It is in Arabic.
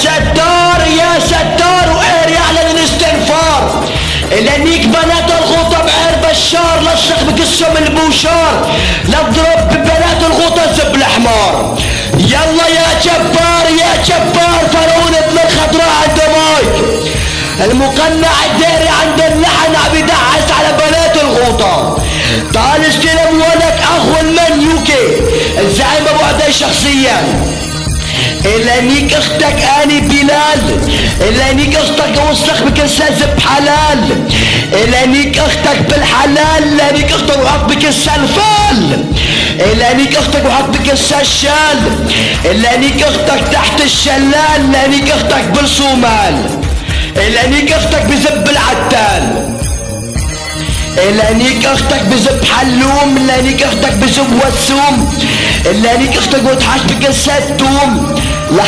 ستار يا ستار وقير يعلن الاستنفار. لانيك بنات الغوطة بعير بشار، لشخ بقسم البوشار، لضرب ببنات الغوطة زب الحمار. يلا يا جبار يا جبار، فرعون ابن الخضراء عنده مايك، المقنع الديري عند اللحن عم يدعس على بنات الغوطة. تعال استلم ولك اخو المنيوكي الزعيم ابو عدي شخصيا. لانيك اختك اني بلال، لانيك اختك وسخ بكساز بحلال، لانيك اختك بالحلال، لانيك اختك وحط بكسا الفال، لانيك اختك وحط بكسا الشال، لانيك اختك تحت الشلال، لانيك اختك بالصومال، لانيك اختك بزب العتال، لانيك اختك بزب حلوم، لانيك اختك بزب وسوم، لانيك اختك وتحش بكسات توم.